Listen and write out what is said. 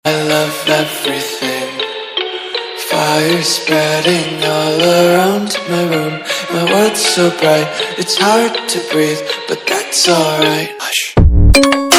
I love everything. Fire spreading all around my room. My world's so bright, it's hard to breathe, but that's alright. Hush.